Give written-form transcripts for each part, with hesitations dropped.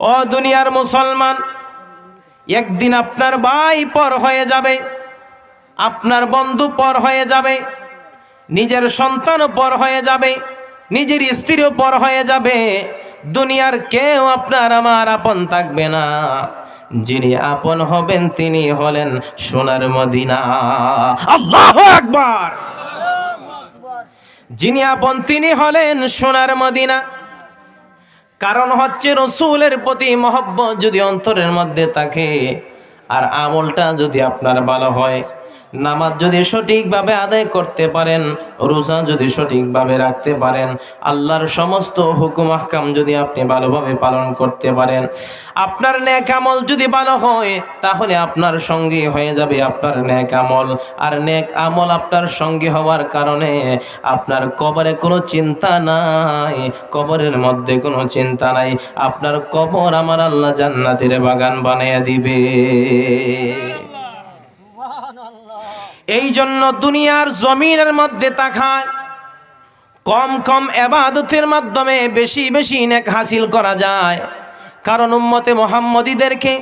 ও দুনিয়ার মুসলমান, একদিন আপনার ভাই পর হয়ে যাবে, আপনার বন্ধু পর হয়ে যাবে, নিজের সন্তানও পর হয়ে যাবে, নিজের স্ত্রীও পর হয়ে যাবে। দুনিয়ার কেউ আপনার আমার আপন থাকবে না। যিনি আপন হবেন তিনি হলেন সোনার মদিনা। আল্লাহু আকবার। যিনি আপন তিনি হলেন সোনার মদিনা। কারণ হচ্ছে রসূলের প্রতি মহব্বত যদি অন্তরের মধ্যে থাকে, আর আমলটা যদি আপনার ভালো হয়, নামাজ যদি সঠিকভাবে আদায় করতে পারেন, রোজা যদি সঠিকভাবে রাখতে পারেন, আল্লাহর সমস্ত হুকুম আহকাম যদি আপনি ভালোভাবে পালন করতে পারেন, আপনার নেক আমল যদি ভালো হয়, তাহলে আপনার সঙ্গী হয়ে যাবে আপনার নেক আমল। আর নেক আমল আপনার সঙ্গী হওয়ার কারণে আপনার কবরে কোনো চিন্তা নাই, কবরের মধ্যে কোনো চিন্তা নাই। আপনার কবর আমার আল্লাহ জান্নাতের বাগান বানিয়ে দিবে। এই জন্য দুনিয়ার জমিনের মধ্যে তাকায়, কম কম ইবাদতের মাধ্যমে বেশি বেশি নেক হাসিল করা যায়। কারণ উম্মতে মুহাম্মদীদেরকে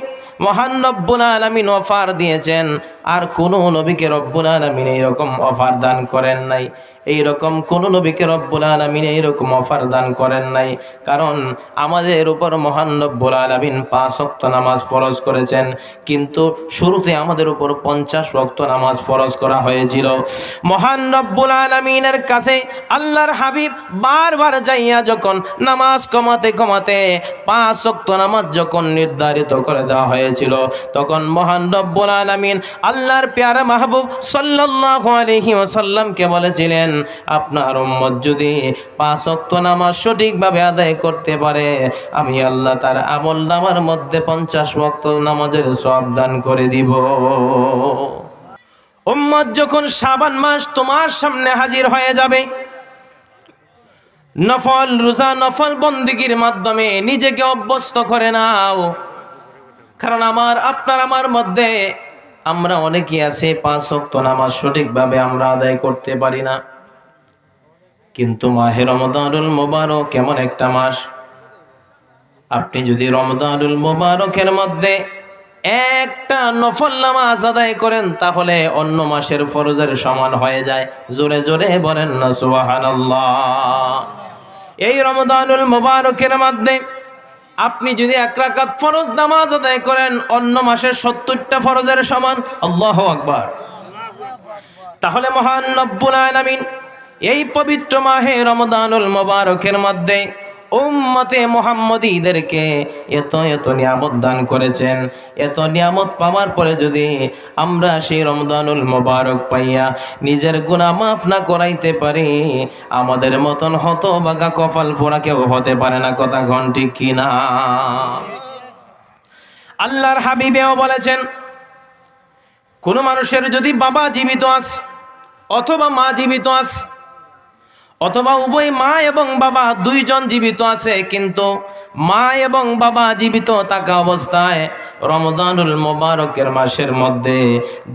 মহান রব্বুল আলামিন অফার দিয়েছেন, আর কোন নবীকে রব্বুল আলামিন এইরকম অফার দান করেন নাই। এইরকম কোন নবীকে রব্বুল আলামিন এইরকম অফার দান করেন নাই। কারণ আমাদের উপর মহান রব্বুল আলামিন 5 ওয়াক্ত নামাজ ফরজ করেছেন, কিন্তু শুরুতে আমাদের উপর 50 ওয়াক্ত নামাজ ফরজ করা হয়েছিল। মহান রব্বুল আলামিনের কাছে আল্লাহর হাবিব বারবার যাইয়া যখন নামাজ কমাতে কমাতে 5 ওয়াক্ত নামাজ যখন নির্ধারিত করে দেওয়া হয়েছিল, তখন মহান রব্বুল আলামিন আল্লাহর প্যারা মাহবুব সাল্লাল্লাহু আলাইহি ওয়াসাল্লামকে বলেছিলেন, আপনার উম্মত যদি 5 ওয়াক্ত নামাজ সঠিকভাবে আদায় করতে পারে, আমি আল্লাহ তার আমলনামার মধ্যে 50 ওয়াক্ত নামাজের সওয়াব দান করে দিব। উম্মত যখন শাবান মাস তোমার সামনে হাজির হয়ে যাবে, নফল রোজা নফল বন্দেগীর মাধ্যমে নিজেকে অভ্যস্ত করে নাও। কারণ আপনার আমার মধ্যে আমরা অনেকেই আছি 5 ওয়াক্ত নামাজ সঠিকভাবে আমরা আদায় করতে পারি না। কিন্তু মাহে রমজানুল মুবারক কেমন একটা মাস, আপনি যদি রমজানুল মুবারকের মধ্যে একটা নফল নামাজ আদায় করেন, তাহলে অন্য মাসের ফরজের সমান হয়ে যায়। জোরে জোরে বলেন না সুবহানাল্লাহ। এই রমজানুল মুবারকের মধ্যে আপনি যদি 1 রাকাত ফরজ নামাজ আদায় করেন, অন্য মাসের 70টা ফরজের সমান। আল্লাহু আকবার। তাহলে মহান রব্বুল আলামিন এই পবিত্র মাহে রমজানুল মুবারকের মধ্যে উম্মতে মুহাম্মদীদেরকে এত এত নিয়ামত দান করেছেন। এত নিয়ামত পাওয়ার পরে যদি আমরা সেই রমজানুল মুবারক পাইয়া নিজের গুনাহ মাফ না করাইতে পারি, আমাদের মতন হতভাগা কপাল পোড়া কেউ হতে পারে না। কথা ঘন্টি কিনা? আল্লাহর হাবিবেও বলেছেন, কোন মানুষের যদি বাবা জীবিত আছে অথবা মা জীবিত আছে, অথবা উভয় মা এবং বাবা দুইজন জীবিত আছে, কিন্তু মা এবং বাবা জীবিত থাকা অবস্থায় রমজানুল মুবারকের মাসের মধ্যে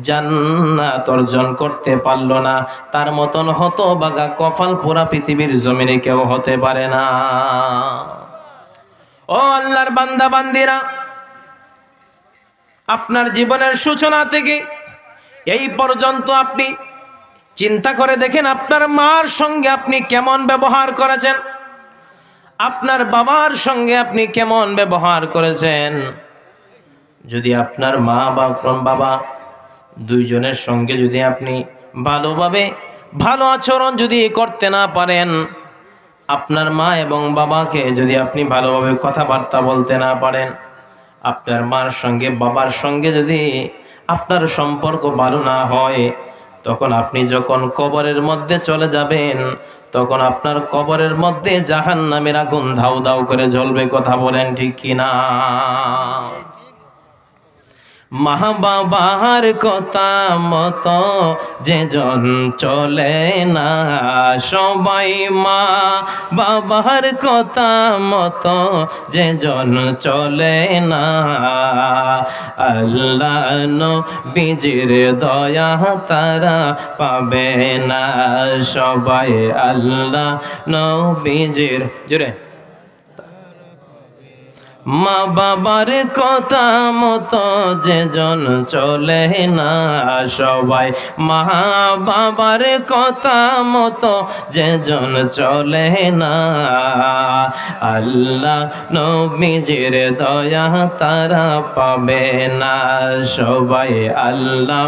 জান্নাত অর্জন করতে পারল না, তার মতন হতভাগা কপাল পোড়া পৃথিবীর জমিনে কেউ হতে পারে না। ও আল্লাহর বান্দা বান্দিরা, আপনার জীবনের সূচনা থেকে এই পর্যন্ত আপনি চিন্তা করে দেখেন, আপনার মার সঙ্গে আপনি কেমন ব্যবহার করেছেন, আপনার বাবার সঙ্গে আপনি কেমন ব্যবহার করেছেন। যদি আপনার মা বা বাবা দুইজনের সঙ্গে যদি আপনি ভালোভাবে ভালো আচরণ যদি করতে না পারেন, আপনার মা এবং বাবাকে যদি আপনি ভালোভাবে কথাবার্তা বলতে না পারেন, আপনার মার সঙ্গে বাবার সঙ্গে যদি আপনার সম্পর্ক ভালো না হয়, তখন আপনি যখন কবরের মধ্যে চলে যাবেন, তখন আপনার কবরের মধ্যে জাহান্নামের আগুন ধাউ ধাউ করে জ্বলবে। কথা বলেন ঠিক কিনা? মা বাবার কথা মতো যেজন চলে না, সবাই মা বাবার কথা মতো যেজন চলে না, আল্লাহ নবীজির দয়া তারা পাবে না। সবাই আল্লাহ নবীজির জোরে মা বাবার কথা মতো যেজন চলে না সবাই, মা বাবার কথা মতো যেজন চলে না, আল্লাহ নবীজির দয়া তারা পাবে না সবাই। আল্লাহ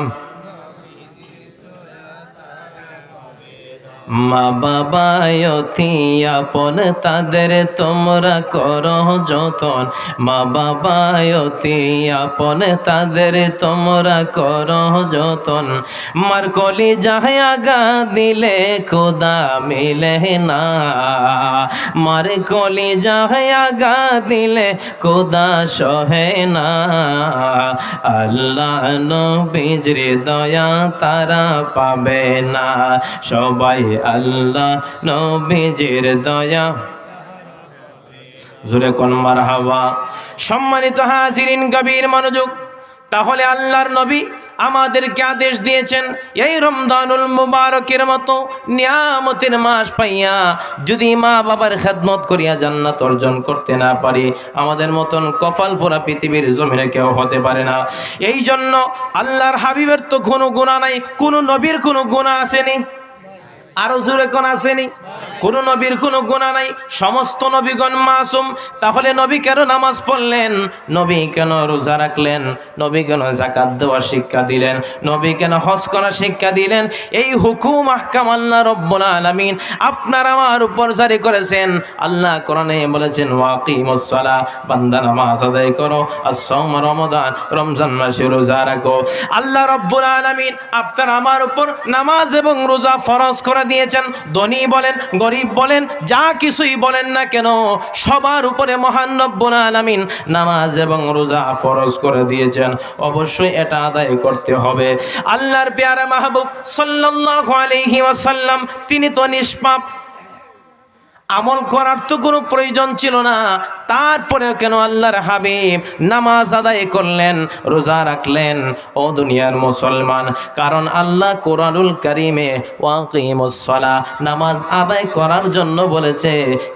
মা বাবা অতি আপন তাদের তোমরা করো যতন, মা বাবা অতি আপন তাদের তোমরা করো যতন, মার কলি যাহে আগা দিলে খোদা মিলে না, মার কলি যাহে আগা দিলে খোদা সহে না, আল্লাহ নবীজির দয়া তারা পাবে না সবাই, আল্লাহ নবীজির দয়া। জোরে কোন মারহাবা। সম্মানিত হাজিরিন, গভীর মনোযোগ। তাহলে আল্লাহর নবী আমাদেরকে আদেশ দিয়েছেন, এই রমজানুল মুবারকের মতো নিয়ামতের মাস পাইয়া যদি মা বাবার খেদমত করিয়া জান্নাত অর্জন করতে না পারি, আমাদের মতন কপাল পোড়া পৃথিবীর জমিনে কেউ হতে পারে না। এই জন্য আল্লাহর হাবিবের তো কোনো গুনাহ নাই, কোনো নবীর কোনো গুনাহ আসেনি। আরো জোরে কোন আসেনি? কোন নবীর কোনো গুনাহ নাই, সমস্ত নবীগণ মাসুম। তাহলে নবী কেন নামাজ পড়লেন? নবী কেন রোজা রাখলেন? নবী কেন যাকাত দেওয়ার শিক্ষা দিলেন? নবী কেন হজ করার শিক্ষা দিলেন? এই হুকুম আহকাম আল্লাহ রব্বুল আলামিন আপনার আমার উপর জারি করেছেন। আল্লাহ কোরআনে বলেছেন, ওয়াকিমুস সালাহ, বান্দা নামাজ আদায় করো, আস-সাওম রমাদান, রমজান মাসে রোজা রাখো। আল্লাহ রব্বুল আলামিন আপনার আমার উপর নামাজ এবং রোজা ফরজ করে দিয়েছেন। ধনী বলেন, গরিব বলেন, যা কিছুই বলেন না কেন, সবার উপরে মহান রব্বুল আলামিন নামাজ এবং রোজা ফরজ করে দিয়েছেন। অবশ্যই এটা আদায় করতে হবে। আল্লাহর পেয়ারা মাহবুব সাল্লাল্লাহু আলাইহি ওয়াসাল্লাম তিনি তো নিষ্পাপ, আমল করার তো কোনো প্রয়োজন ছিল না। তারপরেও কেন আল্লাহর হাবিব নামাজ আদায় করলেন, রোজা রাখলেন? ও দুনিয়ার মুসলমান, কারণ আল্লাহ কোরআনুল কারীমে ওয়াকিমুস সালাহ, নামাজ আদায় করার জন্য বলেছে,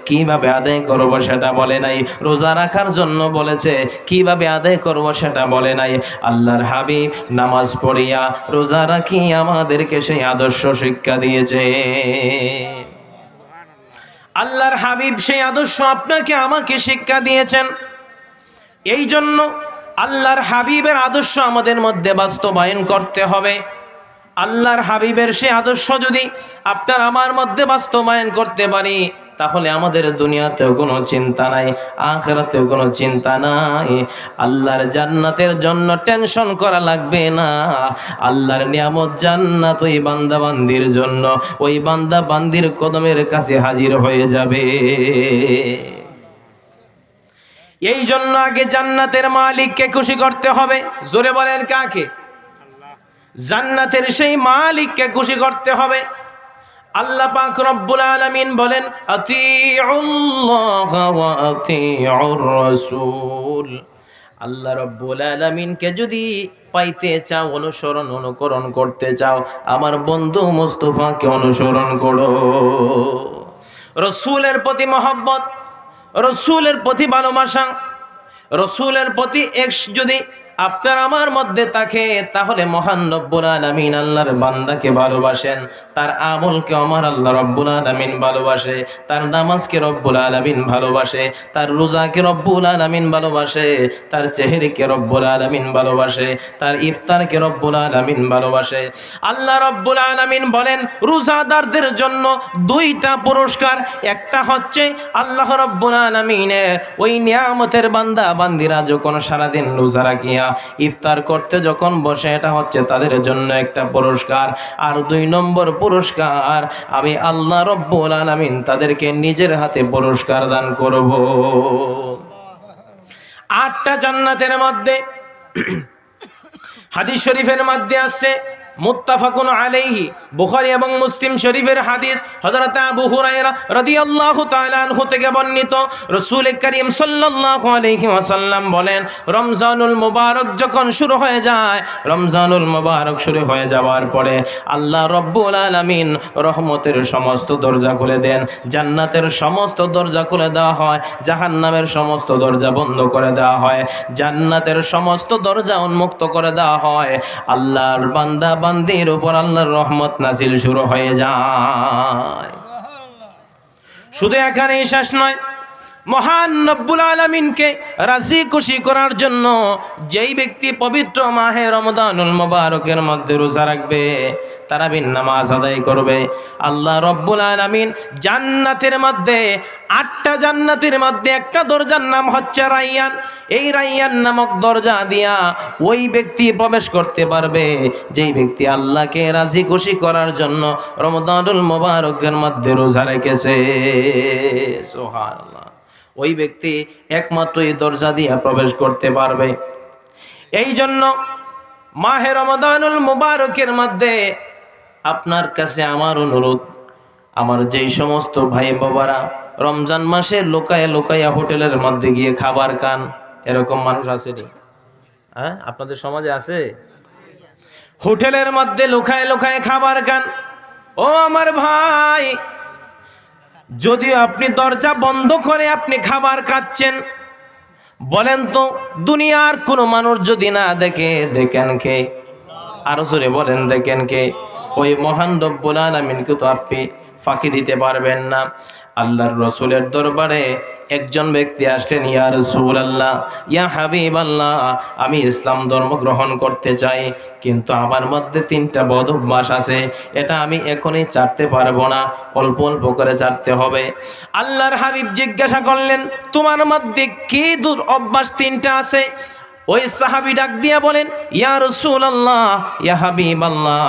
কিভাবে আদায় করব সেটা বলে নাই। রোজা রাখার জন্য বলেছে, কিভাবে আদায় করব সেটা বলে নাই। আল্লাহর হাবিব নামাজ পড়িয়া রোজা রাখি আমাদেরকে সেই আদর্শ শিক্ষা দিয়েছে। আল্লাহর হাবিব সেই আদর্শ আপনাকে আমাকে শিক্ষা দিয়েছেন। এই জন্য আল্লাহর হাবিবের আদর্শ আমাদের মধ্যে বাস্তবায়ন করতে হবে। আল্লাহর হাবিবের সেই আদর্শ যদি আপনার আমার মধ্যে বাস্তবায়ন করতে পারি, তাহলে আমাদের দুনিয়াতেও কোনো চিন্তা নাই, আখিরাতেও কোনো চিন্তা নাই। আল্লাহর জান্নাতের জন্য টেনশন করা লাগবে না। আল্লাহর নিয়ামত জান্নাত ওই বান্দা বান্দির জন্য, ওই বান্দা বান্দির কদমের কাছে হাজির হয়ে যাবে। এই জন্য আগে জান্নাতের মালিককে খুশি করতে হবে। জোরে বলেন, কাকে? জান্নাতের সেই মালিককে খুশি করতে হবে। আল্লাহ পাক রব্বুল আলামিন বলেন, আতিউল্লাহ ওয়া আতিউর রাসূল। আল্লাহ রব্বুল আলামিনকে যদি পাইতে চাও, অনুসরণ অনুকরণ করতে চাও, আমার বন্ধু মুস্তাফাকে অনুসরণ করো। রাসূলের প্রতি মহব্বত, রাসূলের প্রতি ভালোবাসা, রাসূলের প্রতি ইশক যদি আপনার আমার মধ্যে থাকে, তাহলে মহান রব্বুল আলামিন আল্লাহর বান্দাকে ভালোবাসেন, তার আমলকে আমার আল্লাহ রব্বুল আলামিন ভালোবাসে, তার নামাজকে রব্বুল আলামিন ভালোবাসে, তার রোজাকে রব্বুল আলামিন ভালোবাসে, তার চেহারাকে রব্বুল আলামিন ভালোবাসে, তার ইফতারকে রব্বুল আলামিন ভালোবাসে। আল্লাহ রব্বুল আলামিন বলেন, রোজাদারদের জন্য দুইটা পুরস্কার। একটা হচ্ছে আল্লাহ রব্বুল আলামিনের ওই নিয়ামতের বান্দা বান্দিরা যখন সারাদিন রোজা রাখিয়া ইফতার করতে যখন বসে, এটা হচ্ছে তাদের জন্য একটা পুরস্কার। আর 2 নম্বর পুরস্কার, আমি আল্লাহ রব্বুল আলামিন তাদেরকে নিজের হাতে পুরস্কার দান করব। 8টা জান্নাতের মধ্যে হাদিস শরীফের মধ্যে আছে, মুত্তাফাকুন আলাইহি, বুখারী এবং মুসলিম শরীফের হাদিস হযরত আবু হুরায়রা রাদিয়াল্লাহু তাআলা আনহু থেকে বর্ণিত, রাসূল করিম সাল্লাল্লাহু আলাইহি ওয়াসাল্লাম বলেন, রমজানুল মুবারক যখন শুরু হয়ে যায়, রমজানুল মুবারক শুরু হয়ে যাওয়ার পরে আল্লাহ রব্বুল আলামিন রহমতের সমস্ত দরজা খুলে দেন, জান্নাতের সমস্ত দরজা খুলে দেওয়া হয়, জাহান্নামের সমস্ত দরজা বন্ধ করে দেওয়া হয়, জান্নাতের সমস্ত দরজা উন্মুক্ত করে দেওয়া হয়। আল্লাহর বান্দা বান্দির উপর আল্লাহর রহমত নাজিল শুরু হয়ে যায়। শুধু এখানেই শেষ নয়, মহান রব্বুল আলামিনকে রাজি খুশি করার জন্য যেই ব্যক্তি পবিত্র মাহে রমজানুল মুবারকের মধ্যে রোজা রাখবে, তারাবির নামাজ আদায় করবে, আল্লাহ রব্বুল আলামিন জান্নাতের মধ্যে 8টা জান্নাতের মধ্যে একটা দরজার নাম হচ্ছে রায়্যান, এই রায়্যান নামক দরজা দিয়া ওই ব্যক্তি প্রবেশ করতে পারবে যেই ব্যক্তি আল্লাহকে রাজি খুশি করার জন্য রমজানুল মুবারকের মধ্যে রোজা রেখেছে। সুবহানাল্লাহ। ওই ব্যক্তি একমাত্র এই দরজা দিয়ে প্রবেশ করতে পারবে। এই জন্য মাহে রমজানুল মুবারকের মধ্যে আপনার কাছে আমার অনুরোধ, আমার যেই সমস্ত ভাই বাবারা রমজান মাসে লুকায়া লুকায়া হোটেলের মধ্যে গিয়ে খাবার খান, এরকম মানুষ আসেনি? হ্যাঁ, আপনাদের সমাজে আছে? হোটেলের মধ্যে লুকায় লুকায় খাবার খান। ও আমার ভাই, যদিও আপনি দরজা বন্ধ করে আপনি খাবার খাচ্ছেন, বলেন তো দুনিয়ার কোনো মানুষ যদি না দেখে, দেখেন কে? আরো জোরে বলেন, দেখেন কে? ওই মহান রব্বুল আলামিনকে তো আপনি ফাঁকি দিতে পারবেন না। আল্লাহর রাসূলের দরবারে একজন ব্যক্তি আসলেন, ইয়া রাসূলুল্লাহ, ইয়া হাবিবাল্লাহ, আমি ইসলাম ধর্ম গ্রহণ করতে চাই, কিন্তু আমার মধ্যে 3টা বদ অভ্যাস আছে, এটা আমি এখনই ছাড়তে পারবো না, অল্প অল্প করে ছাড়তে হবে। আল্লাহর হাবিব জিজ্ঞাসা করলেন, তোমার মধ্যে কি দূর অভ্যাস 3টা আছে? ওই সাহাবী ডাক দিয়া বলেন, ইয়া রাসূলুল্লাহ, ইয়া হাবিবাল্লাহ,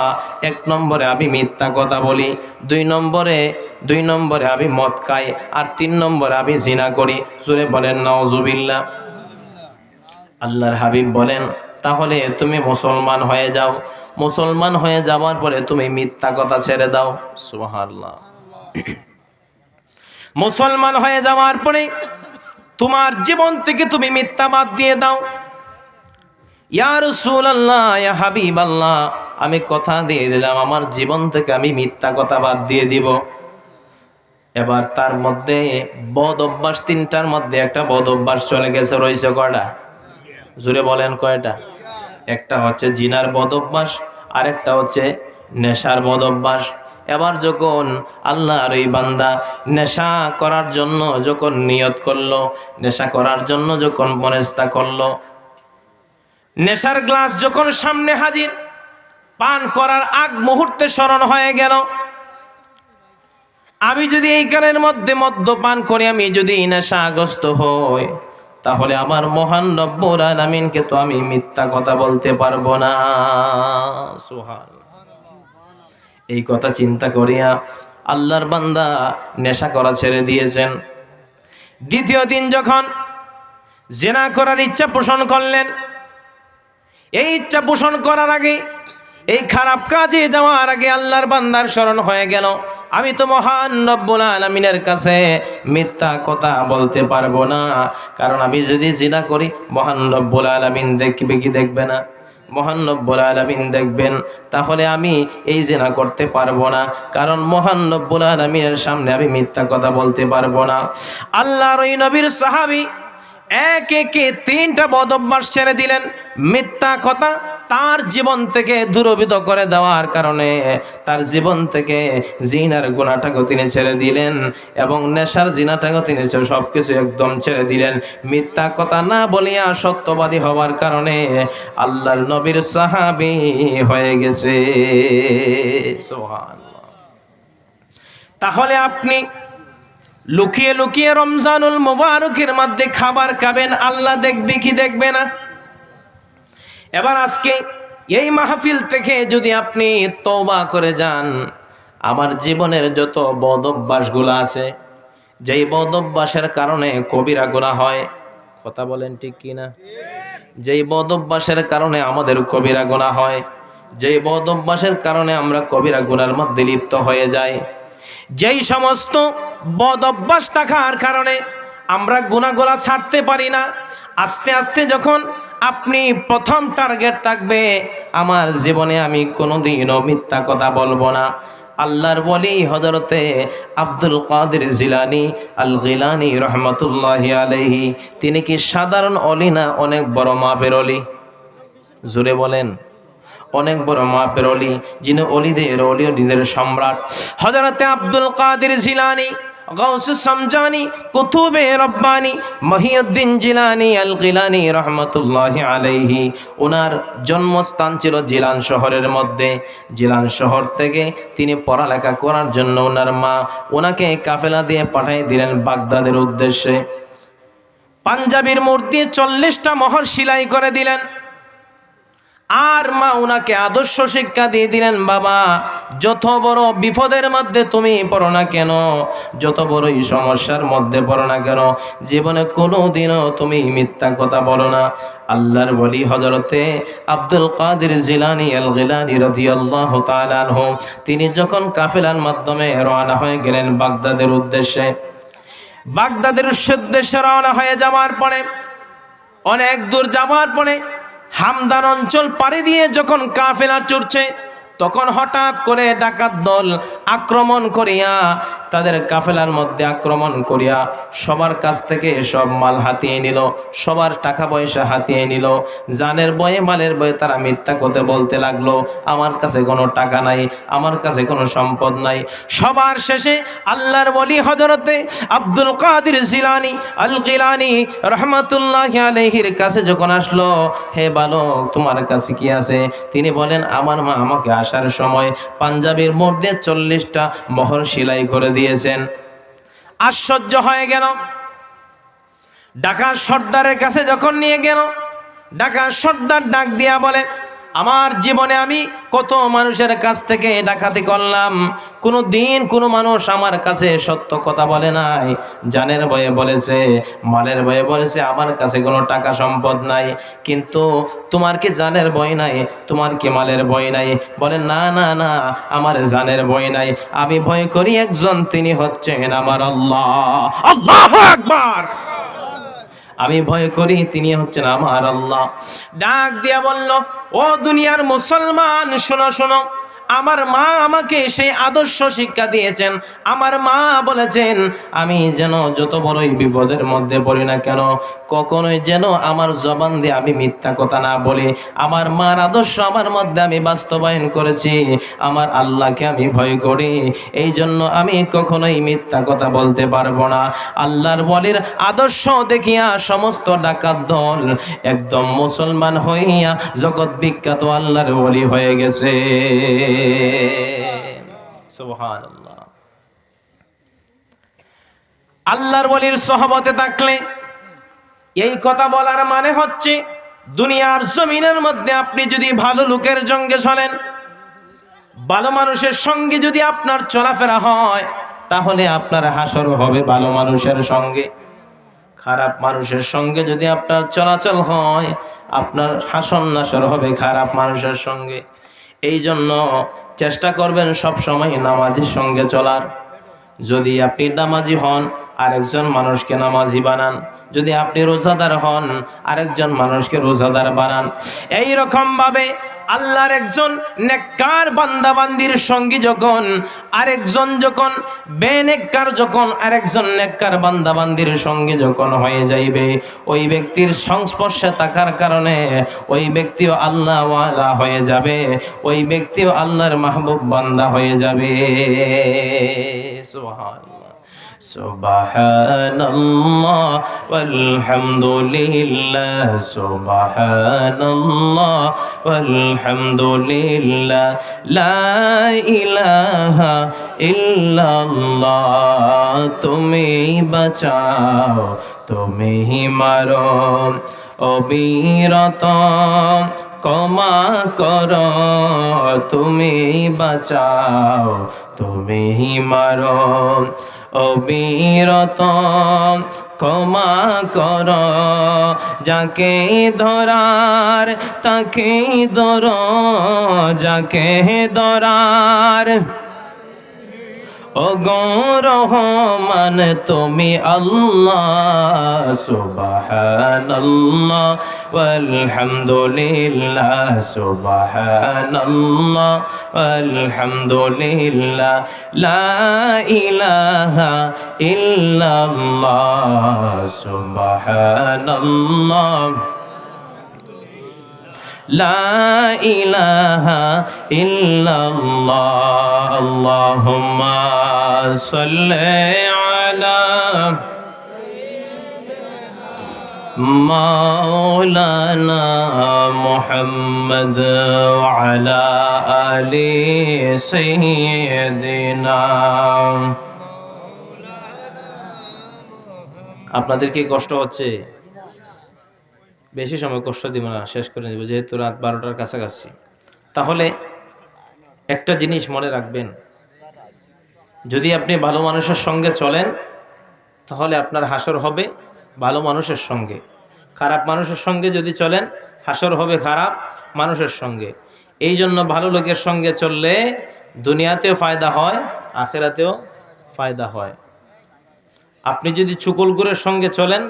1 নম্বরে আমি মিথ্যা কথা বলি, 2 নম্বরে আমি মদ খাই, আর 3 নম্বরে আমি জিনা করি। জোরে বলেন নাউজুবিল্লাহ। আল্লাহর হাবিব বলেন, তাহলে তুমি মুসলমান হয়ে যাও, মুসলমান হয়ে যাওয়ার পরে তুমি মিথ্যা কথা ছেড়ে দাও। সুবহানাল্লাহ। মুসলমান হয়ে যাওয়ার পরে তোমার জীবন থেকে তুমি মিথ্যা বাদ দিয়ে দাও। ইয়া রাসূলুল্লাহ, ইয়া হাবিবাল্লাহ, আমি কথা দিয়ে দিলাম আমার জীবন থেকে আমি মিথ্যা কথা বাদ দিয়ে দিব। এবার তার মধ্যে বদ অভ্যাস 3টার মধ্যে একটা বদ অভ্যাস চলে গেছে, রয়েছে কয়টা? জোরে বলেন কয়টা? একটা হচ্ছে জিনার বদ অভ্যাস, আরেকটা হচ্ছে নেশার বদ অভ্যাস। এবার যখন আল্লাহর ওই বান্দা নেশা করার জন্য যখন নিয়ত করলো, নেশা করার জন্য যখন মনস্থা করলো, নেশার গ্লাস যখন সামনে হাজির, পান করার আগ মুহূর্তে স্মরণ হয়ে গেল, আমি যদি এই কালের মধ্যে মদ্যপান করি, আমি যদি নেশাগ্রস্ত হই, তাহলে আমার মহান রব্বুল আলামিনকে তো আমি মিথ্যা কথা বলতে পারবো না। সুবহানাল্লাহ। এই কথা চিন্তা করিয়া আল্লাহর বান্দা নেশা করা ছেড়ে দিয়েছেন। দ্বিতীয় দিন যখন জিনা করার ইচ্ছা পোষণ করলেন, এই ইচ্ছা পোষণ করার আগে, এই খারাপ কাজে যাওয়ার আগে আল্লাহর বান্দার স্মরণ হয়ে গেল, আমি তো মহান রব্বুল আলামিনের কাছে মিথ্যা কথা বলতে পারবো না, কারণ আমি যদি জিনা করি মহান রব্বুল আলামিন দেখবে কি দেখবে না? মহান রব্বুল আলামিন দেখবেন, তাহলে আমি এই জিনা করতে পারবো না, কারণ মহান রব্বুল আলামিনের সামনে আমি মিথ্যা কথা বলতে পারবো না। আল্লাহর ওই নবীর সাহাবী একে একে 3টা বদ অভ্যাস ছেড়ে দিলেন। মিথ্যা কথা তার জীবন থেকে দূরীভূত করে দেওয়ার কারণে তার জীবন থেকে জিনার গুনাহটাকে তিনি ছেড়ে দিলেন, এবং নেশার জিনাটাকে তিনি সবকিছু একদম ছেড়ে দিলেন। মিথ্যা কথা না বলিয়া সত্যবাদী হওয়ার কারণে আল্লাহর নবীর সাহাবী হয়ে গেছে। সুবহানাল্লাহ। তাহলে আপনি লুকিয়ে লুকিয়ে রমজানুল মুবারকের মধ্যে খাবার খাবেন, আল্লাহ দেখবে কি দেখবে না? এবার আজকে এই মাহফিল থেকে যদি আপনি তওবা করে যান, আমার জীবনের যত বদ অভ্যাসগুলো আছে, যেই বদ অভ্যাসের কারণে কবিরা গুনাহ হয়, কথা বলেন ঠিক কিনা? যেই বদ অভ্যাসের কারণে আমাদের কবিরা গুনাহ হয়, যে বদ অভ্যাসের কারণে আমরা কবিরা গুনার মধ্যে লিপ্ত হয়ে যাই, যেই সমস্ত বদ অভ্যাস থাকার কারণে আমরা গুনাহগুলো ছাড়তে পারি না। আস্তে আস্তে যখন আপনি প্রথম টার্গেট থাকবে, আমার জীবনে আমি কোনোদিনও মিথ্যা কথা বলবো না। আল্লাহর ওলি হযরতে আব্দুল কাদের জিলানী আল গিলানী রহমতুল্লাহি আলাইহি, তিনি কি সাধারণ অলি না অনেক বড় মাপের অলি? জোরে বলেন, অনেক বড় মাপের অলি, যিনি অলিদের সম্রাট। হযরতে আব্দুল কাদের জিলানী গাউসুস সামজানি কুতুবে রব্বানি মহিউদ্দিন জিলানী আল গিলানী রহমতুল্লাহি আলাইহি, ওনার জন্মস্থান ছিল জিলান শহরের মধ্যে। জিলান শহর থেকে তিনি পড়ালেখা করার জন্য ওনার মা ওনাকে কাফেলা দিয়ে পাঠিয়ে দিলেন বাগদাদের উদ্দেশ্যে। পাঞ্জাবির মূর্তি 40টা মোহর সেলাই করে দিলেন। আর মা উনাকে আদর্শ শিক্ষা দিয়ে দিলেন, বাবা যত বড় বিপদের মধ্যে তুমি পড়ো না কেন, যত বড়ই সমস্যার মধ্যে পড়ো না কেন, জীবনে কোনোদিনও তুমি মিথ্যা কথা বলো না। আল্লাহর ওলি হযরতে আব্দুল কাদের জিলানী আল গিলানী রাদিয়াল্লাহু তাআলা আনহু, তিনি যখন কাফেলার মাধ্যমে রওনা হয়ে গেলেন বাগদাদের উদ্দেশ্যে, বাগদাদের উদ্দেশ্যে রওনা হয়ে যাওয়ার পরে অনেক দূর যাওয়ার পরে হামদান অঞ্চল পাড়ি দিয়ে যখন কাফেলা চড়ছে, তখন হঠাৎ করে ডাকাত দল আক্রমণ করিয়া, তাদের কাফেলার মধ্যে আক্রমণ করিয়া সবার কাছ থেকে সব মাল হাতিয়ে নিল, সবার টাকা পয়সা হাতিয়ে নিল। জানের বয়ে মালের বয়ে তারা মিথ্যা কথা বলতে লাগলো, আমার কাছে কোনো টাকা নাই, আমার কাছে কোনো সম্পদ নাই। সবার শেষে আল্লাহর ওলি হযরতে আব্দুল কাদের জিলানী আল গিলানী রহমাতুল্লাহি আলাইহির কাছে যখন আসলো, হে বালক তোমার কাছে কি আছে? তিনি বলেন, আমার মা আমাকে আসার সময় পাঞ্জাবির মধ্যে 40টা মোহর সেলাই করে দিয়েছেন। আশ্চর্য হয়ে গেল। ঢাকার সর্দারের কাছে যখন নিয়ে গেল, ঢাকার সর্দার ডাক দিয়া বলে, আমার জীবনে আমি কত মানুষের কাছ থেকে ডাকাতি করলাম, কোনো দিন কোনো মানুষ আমার কাছে সত্য কথা বলে নাই। জানের ভয়ে বলেছে, মালের ভয়ে বলেছে, আমার কাছে কোনো টাকা সম্পদ নাই। কিন্তু তোমার কি জানের ভয় নাই? তোমার কি মালের ভয় নাই? বলে, না না না, আমার জানের ভয় নাই। আমি ভয় করি একজন, তিনি হচ্ছেন আমার আল্লাহ। আল্লাহু আকবার। আমি ভয় করি, তিনি হচ্ছেন আমার আল্লাহ। ডাক দিয়া বলল, ও দুনিয়ার মুসলমান, শোনো শোনো, আমার মা আমাকে সেই আদর্শ শিক্ষা দিয়েছেন। আমার মা বলেছেন, আমি যেন যত বড়ই বিপদের মধ্যে পড়ি না কেন, কখনোই যেন আমার জবান দিয়ে আমি মিথ্যা কথা না বলি। আমার মার আদর্শ আমার মধ্যে আমি বাস্তবায়ন করেছি। আমার আল্লাহকে আমি ভয় করি, এই জন্য আমি কখনোই মিথ্যা কথা বলতে পারবো না। আল্লাহর ওলির আদর্শ দেখিয়া সমস্ত ডাকাত দল একদম মুসলমান হইয়া জগৎ বিখ্যাত আল্লাহর ওলি হয়ে গেছে। সুবহানাল্লাহ। আল্লাহর ওলির সহবতে থাকলে এই কথা বলার মানে হচ্ছে, দুনিয়ার জমিনের মধ্যে আপনি যদি ভালো লোকের সঙ্গে চলেন, ভালো মানুষের সঙ্গে যদি আপনার চলাফেরা হয়, তাহলে আপনার হাসর হবে ভালো মানুষের সঙ্গে। খারাপ মানুষের সঙ্গে যদি আপনার চলাচল হয়, আপনার হাসর নাসর হবে খারাপ মানুষের সঙ্গে। এই জন্য চেষ্টা করবেন সব সময় নামাজির সঙ্গে চলার। যদি আপনি নামাজি হন, আরেকজন মানুষকে নামাজি বানান। যদি আপনি রোজাদার হন, আরেকজন মানুষকে রোজাদার বানান। এই রকম ভাবে আল্লাহর একজন নেককার বান্দা বান্দির সঙ্গী যখন আরেকজন, যখন বেনেককার যখন আরেকজন নেককার বান্দা বান্দির সঙ্গী যখন হয়ে যাইবে, ওই ব্যক্তির সংস্পর্শে থাকার কারণে ওই ব্যক্তিও আল্লাহ ওয়ালা হয়ে যাবে, ওই ব্যক্তিও আল্লাহর মাহবুব বান্দা হয়ে যাবে। সুবহানাল্লাহ। সুবহানাল্লাহ ওয়ালহামদুলিল্লাহ, সুবহানাল্লাহ ওয়ালহামদুলিল্লাহ, লা ইলাহা ইল্লাল্লাহ। তুমি বাঁচাও, তুমি মারো, অবিরত ক্ষমা করো, তুমি বাঁচাও, তুমি মারো, অবিরত ক্ষমা কর, যাকে ধরার তাকে ধর, যাকে ধরার। ও গো রহমান তুমি আল্লাহ, সুবহানাল্লাহ ওয়ালহামদুলিল্লাহ, সুবহানাল্লাহ ওয়ালহামদুলিল্লাহ, লা ইলাহা ইল্লাল্লাহ, সুবহানাল্লাহ লা ইলাহা ইল্লাল্লাহ। আল্লাহুম্মা সাল্লি আলা মাওলানা মুহাম্মদ ওয়া আলা আলি সাইয়্যিদিনা। আপনাদের কি কষ্ট হচ্ছে? বেশি সময় কষ্ট দিব না, শেষ করে দেব, যেহেতু রাত 12টার কাছাকাছি। তাহলে একটা জিনিস মনে রাখবেন, যদি আপনি ভালো মানুষের সঙ্গে চলেন তাহলে আপনার হাসর হবে ভালো মানুষের সঙ্গে। খারাপ মানুষের সঙ্গে যদি চলেন হাসর হবে খারাপ মানুষের সঙ্গে। এই জন্য ভালো লোকের সঙ্গে চললে দুনিয়াতেও ফায়দা হয়, আখিরাতেও ফায়দা হয়। আপনি যদি চুগলখোরের সঙ্গে চলেন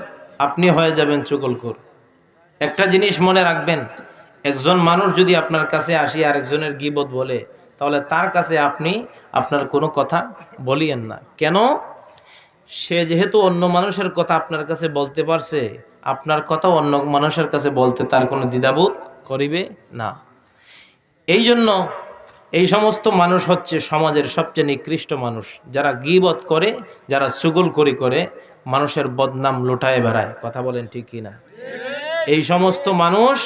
আপনি হয়ে যাবেন চুগলখোর। একটা জিনিস মনে রাখবেন, একজন মানুষ যদি আপনার কাছে আসি আরেকজনের গীবত বলে, তাহলে তার কাছে আপনি আপনার কোনো কথা বলিয়েন না। কেন? সে যেহেতু অন্য মানুষের কথা আপনার কাছে বলতে পারছে, আপনার কথা অন্য মানুষের কাছে বলতে তার কোনো দ্বিধাবোধ করিবে না। এই জন্য এই সমস্ত মানুষ হচ্ছে সমাজের সবচেয়ে নিকৃষ্ট মানুষ, যারা গীবত করে, যারা চুগলখড়ি করে, মানুষের বদনাম লুটায় বেড়ায়। কথা বলেন ঠিক কি না? এই সমস্ত মানুষ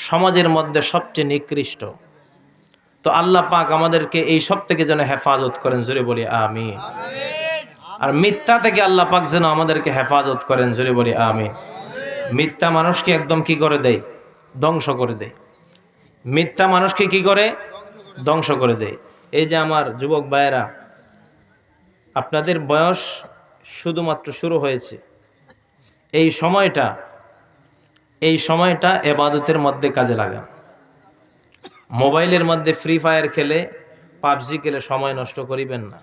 সমাজের মধ্যে সবচেয়ে নিকৃষ্ট। তো আল্লাহ পাক আমাদেরকে এই সব থেকে যেন হেফাজত করেন, জোরে বলি আমিন। আর মিথ্যা থেকে আল্লাহ পাক যেন আমাদেরকে হেফাজত করেন, জোরে বলি আমিন। মিথ্যা মানুষকে একদম কি করে দেয়? ধ্বংস করে দেয়। মিথ্যা মানুষকে কি করে? ধ্বংস করে দেয়। এই যে আমার যুবক ভাইয়েরা, আপনাদের বয়স শুধুমাত্র শুরু হয়েছে, এই সময়টা ইবাদতের মধ্যে কাজে লাগান। মোবাইলের মধ্যে ফ্রি ফায়ার খেলে, পাবজি খেলে সময় নষ্ট করিবেন না।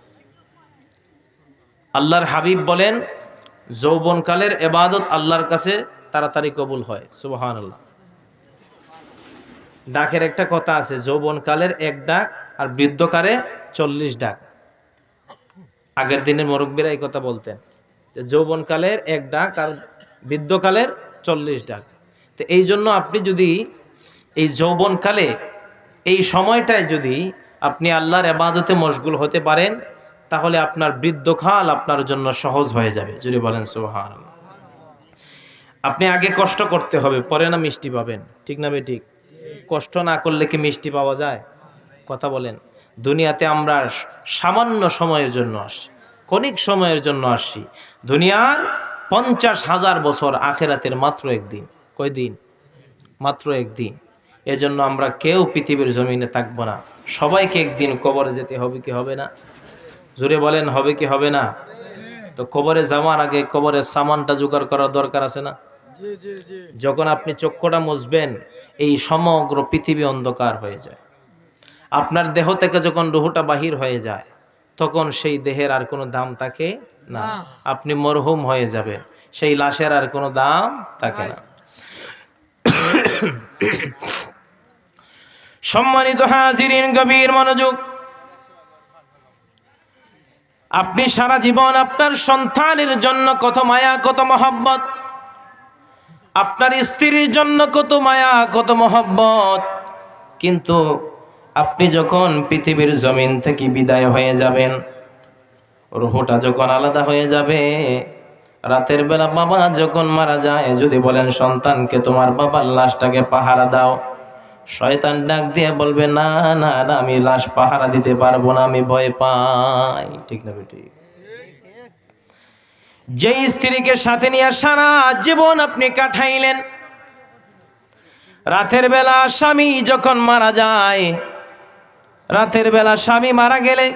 আল্লাহর হাবিব বলেন, যৌবনকালের ইবাদত আল্লাহর কাছে তাড়াতাড়ি কবুল হয়। সুবহানাল্লাহ। ডাকের একটা কথা আছে, যৌবনকালের এক ডাক আর বৃদ্ধকালে 40 ডাক। আগের দিনের মুরব্বীরা এই কথা বলতেন যে যৌবনকালের এক ডাক আর বৃদ্ধকালের 40 ডাক। তো এই জন্য আপনি যদি এই যৌবনকালে এই সময়টায় যদি আপনি আল্লাহর ইবাদতে মশগুল হতে পারেন, তাহলে আপনার বৃদ্ধকাল আপনার জন্য সহজ হয়ে যাবে। যদি বলেন সুবহানাল্লাহ। আপনি আগে কষ্ট করতে হবে, পরে না মিষ্টি পাবেন। ঠিক না বেঠিক? কষ্ট না করলে কি মিষ্টি পাওয়া যায়? কথা বলেন। দুনিয়াতে আমরা সামান্য সময়ের জন্য আসি, ক্ষণিক সময়ের জন্য আসি। দুনিয়ার 50,000 বছর, আখিরাতের মাত্র একদিন। কয়দিন? মাত্র একদিন। এজন্য আমরা কেউ পৃথিবীর জমিনে থাকবো না, সবাইকে একদিন কবরে যেতে হবে কি হবে না? জোরে বলেন, হবে কি হবে না? তো কবরে যাওয়ার আগে কবরের সামানটা জোগাড় করার দরকার আছে না? যখন আপনি চক্ষুটা মুছবেন, এই সমগ্র পৃথিবী অন্ধকার হয়ে যায়। আপনার দেহ থেকে যখন রুহটা বাহির হয়ে যায়, তখন সেই দেহের আর কোনো দাম থাকে না। আপনি মরহুম হয়ে যাবেন, সেই লাশের আর কোনো দাম থাকে না। সম্মানিত হাজিরিন, গভীর মনোযোগ। আপনি সারা জীবন আপনার সন্তানের জন্য কত মায়া, কত মহব্বত, আপনার স্ত্রীর জন্য কত মায়া, কত মহব্বত, কিন্তু আপনি যখন পৃথিবীর জমিন থেকে বিদায় হয়ে যাবেন, রুহটা যখন আলাদা হয়ে যাবে, রাতের বেলা বাবা যখন মারা যায়, যদি বলেন সন্তানকে তোমার বাবার লাশটাকে পাহারা দাও, শয়তান ডাক দিয়ে বলবে না না না, আমি লাশ পাহারা দিতে পারবো না, আমি ভয় পাই। ঠিক না বেটি? যে স্ত্রীকে সাথে নিয়ে সারা জীবন আপনি কাটাইলেন, রাতের বেলা স্বামী যখন মারা যায়, রাতের বেলা স্বামী মারা গেলে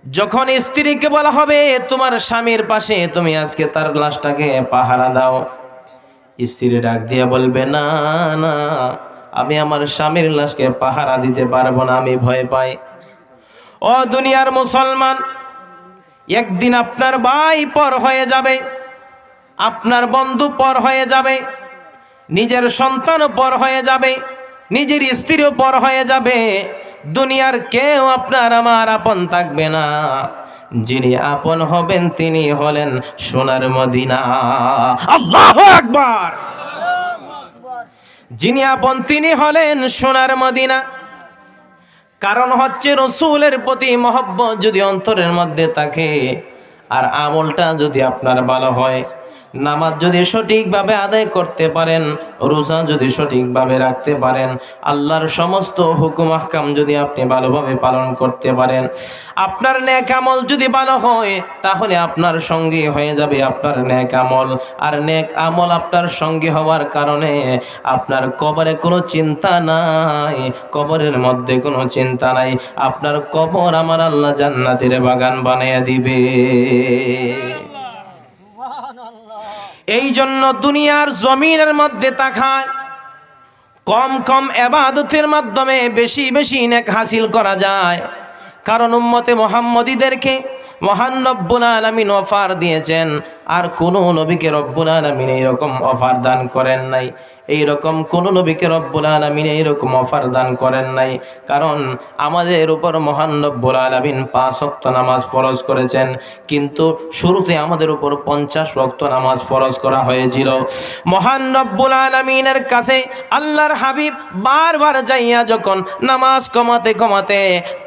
যখন স্ত্রীকে বলা হবে তোমার স্বামীর পাশে তুমি আজকে তার লাশটাকে পাহারা দাও, স্ত্রী ডাক দিয়ে বলবে না না, আমি আমার স্বামীর লাশকে পাহারা দিতে পারবো না, আমি ভয় পাই। ও দুনিয়ার মুসলমান, একদিন আপনার ভাই পর হয়ে যাবে, আপনার বন্ধু পর হয়ে যাবে, নিজের সন্তানও পর হয়ে যাবে, নিজের স্ত্রীও পর হয়ে যাবে। দুনিয়ার কেউ আপনার আমার আপন থাকবে না। যিনি আপন হবেন তিনি হলেন সোনার মদিনা। আল্লাহু আকবার। যিনি আপন তিনি হলেন সোনার মদিনা। কারণ হচ্ছে রসূলের প্রতি মহব্বত যদি অন্তরের মধ্যে থাকে, আর আমলটা যদি আপনার ভালো হয়, নামাজ যদি সঠিকভাবে আদায় করতে পারেন, রোজা যদি সঠিকভাবে রাখতে পারেন, আল্লাহর সমস্ত হুকুম আহকাম যদি আপনি ভালোভাবে পালন করতে পারেন, আপনার নেক আমল যদি ভালো হয়, তাহলে আপনার সঙ্গে হয়ে যাবে আপনার নেক আমল। আর নেক আমল আপনার সঙ্গে হওয়ার কারণে আপনার কবরে কোনো চিন্তা নাই, কবরের মধ্যে কোনো চিন্তা নাই। আপনার কবর আমার আল্লাহ জান্নাতের বাগান বানিয়ে দিবে। এই জন্য দুনিয়ার জমিনের মধ্যে তাকায়, কম কম ইবাদতের মাধ্যমে বেশি বেশি নেক হাসিল করা যায়। কারণ উম্মতে মুহাম্মদীদেরকে মহান রব্বুল আলামিন অফার দিয়েছেন, আর কোন নবীকে রব্বুল আলামিন এইরকম অফার দান করেন নাই। এইরকম কোন নবীকে রব্বুল আলামিন এইরকম অফার দান করেন নাই। কারণ আমাদের উপর মহান রব্বুল আলামিন 5 ওয়াক্ত নামাজ ফরজ করেছেন, কিন্তু শুরুতে আমাদের উপর 50 ওয়াক্ত নামাজ ফরজ করা হয়েছিল। মহান রব্বুল আলামিনের কাছে আল্লাহর হাবিব বারবার যাইয়া যখন নামাজ কমাতে কমাতে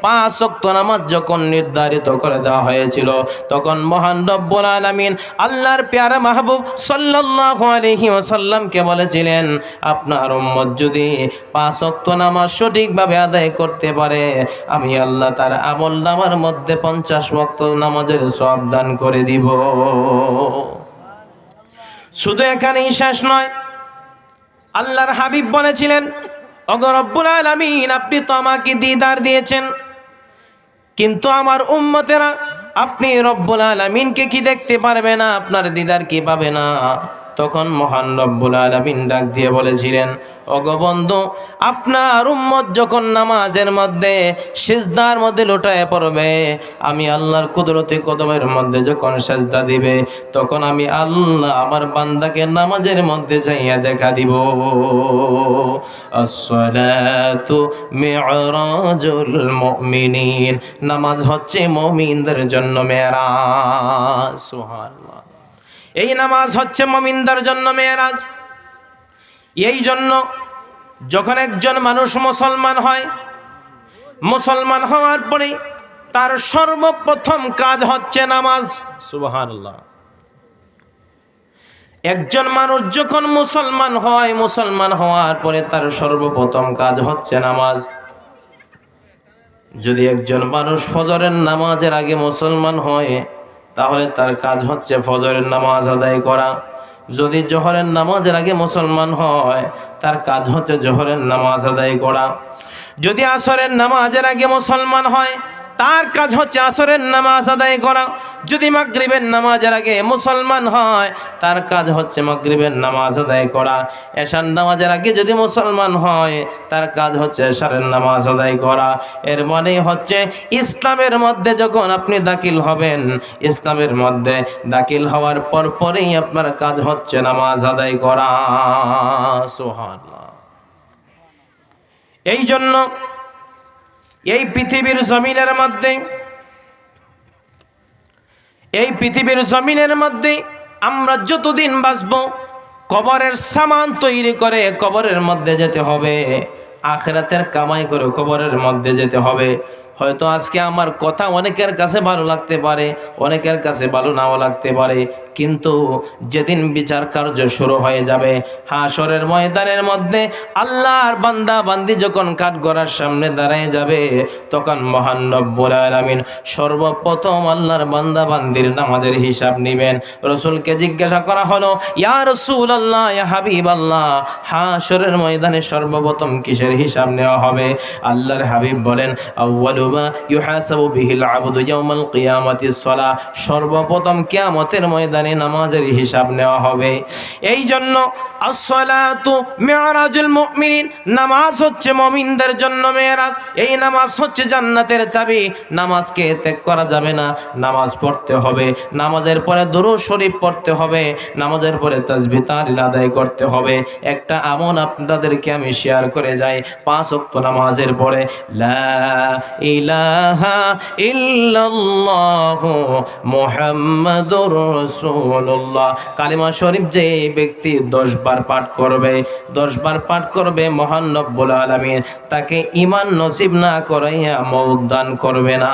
5 ওয়াক্ত নামাজ যখন নির্ধারিত করে দেওয়া হয়েছিল, তখন মহান রব্বুল আলামিন আল্লাহর প্যারা মাহবুব সাল্লাল্লাহু আলাইহি ওয়াসাল্লামকে বলেছিলেন, আপনার উম্মত যদি 5 ওয়াক্ত নামাজ সঠিকভাবে আদায় করতে পারে, আমি আল্লাহ তার আমলনামার মধ্যে 50 ওয়াক্ত নামাজের সওয়াব দান করে দিব। শুধু এখানেই শেষ নয়, আল্লাহর হাবিব বলেছিলেন, ওগো রব্বুল আলামিন, আপনি তো আমাকে দিদার দিয়েছেন, কিন্তু আমার উম্মতেরা আপনি রব্বুল আলামিনকে কি দেখতে পারবে না, আপনার দিদার কি পাবে না। তখন মহান রব্বুল আলামিন ডাক দিয়ে বলেছিলেন, ওগো বন্ধু, আপনার উম্মত যখন নামাজের মধ্যে সিজদার মধ্যে লুটায় পড়বে, আমি আল্লাহর কুদরতি কদমের মধ্যে যখন সিজদা দিবে, তখন আমি আল্লাহ আমার বান্দাকে নামাজের মধ্যে যাইয়া দেখা দিব। আসসালাতু মি'রাজুল মুমিনিন, নামাজ হচ্ছে মুমিনদের জন্য মেরাজ। সুবহানাল্লাহ। এই নামাজ হচ্ছে মুমিনদের জন্য মেরাজ। এই জন্য যখন একজন মানুষ মুসলমান হয়, মুসলমান হওয়ার পরে তার সর্বপ্রথম কাজ হচ্ছে নামাজ। সুবহানাল্লাহ। একজন মানুষ যখন মুসলমান হয়, মুসলমান হওয়ার পরে তার সর্বপ্রথম কাজ হচ্ছে নামাজ। যদি একজন মানুষ ফজরের নামাজের আগে মুসলমান হয়, তাহলে তার কাজ হচ্ছে ফজরের নামাজ আদায় করা। যদি জোহরের নামাজের আগে মুসলমান হয়, তার কাজ হচ্ছে জোহরের নামাজ আদায় করা। যদি আসরের নামাজের আগে মুসলমান হয়, তার কাজ হচ্ছে আসরের নামাজ আদায় করা। যদি মাগরিবের নামাজের আগে মুসলমান হয়, তার কাজ হচ্ছে মাগরিবের নামাজ আদায় করা। এশার নামাজের আগে যদি মুসলমান হয়, তার কাজ হচ্ছে এশারের নামাজ আদায় করা। এর মানে হচ্ছে ইসলামের মধ্যে যখন আপনি দাখিল হবেন, ইসলামের মধ্যে দাখিল হওয়ার পরেই আপনার কাজ হচ্ছে নামাজ আদায় করা। সুবহানাল্লাহ। এই জন্য এই পৃথিবীর জমিনের মধ্যে আমরা যতদিন বাঁচব, কবরের সামান তৈরি করে কবরের মধ্যে যেতে হবে, আখিরাতের কামাই করে কবরের মধ্যে যেতে হবে। হয়তো আজকে আমার কথা অনেকের কাছে ভালো লাগতে পারে, অনেকের কাছে ভালো নাও লাগতে পারে, কিন্তু যেদিন বিচার কার্য শুরু হয়ে যাবে, হাশরের ময়দানের মধ্যে আল্লাহর বান্দা বান্দি যখন কাঠগড়ার সামনে দাঁড়ায় যাবে, তখন মহান রব্বুল আলামিন সর্বপ্রথম আল্লাহর বান্দা বান্দির নামাজের হিসাব নেবেন। রাসূলকে জিজ্ঞাসা করা হলো, ইয়া রাসূলুল্লাহ, ইয়া হাবিবাল্লাহ, হাশরের ময়দানে সর্বপ্রথম কিসের হিসাব নেওয়া হবে? আল্লাহর হাবিব বলেন, আউয়ালু আউয়ালু মা ইউহাসাবু বিহিল আবদু ইয়াউমাল কিয়ামাতিস সালাহ, সর্বপ্রথম কিয়ামতের ময়দানে নামাজের হিসাব নেওয়া হবে। এই জন্য আসসালাতু মিরাজুল মুমিনিন, নামাজ হচ্ছে মুমিনদের জন্য মেরাজ। এই নামাজ হচ্ছে জান্নাতের চাবি। নামাজকে ত্যাগ করা যাবে না, নামাজ পড়তে হবে। নামাজের পরে দুরূদ শরীফ পড়তে হবে, নামাজের পরে তাসবিহ তাহলিল আদায় করতে হবে। একটা আমল আপনাদেরকে আমি শেয়ার করে যাই, 5 ওয়াক্ত নামাজের পরে লা ইলাহা ইল্লাল্লাহু মুহাম্মাদুর রাসূলুল্লাহ কালিমা শরীফ যে ব্যক্তি 10 বার পাঠ করবে, 10 বার পাঠ করবে, মহান রব্বুল আলামিন তাকে ঈমান নসিব না করাইয়া মওত দান করবে না।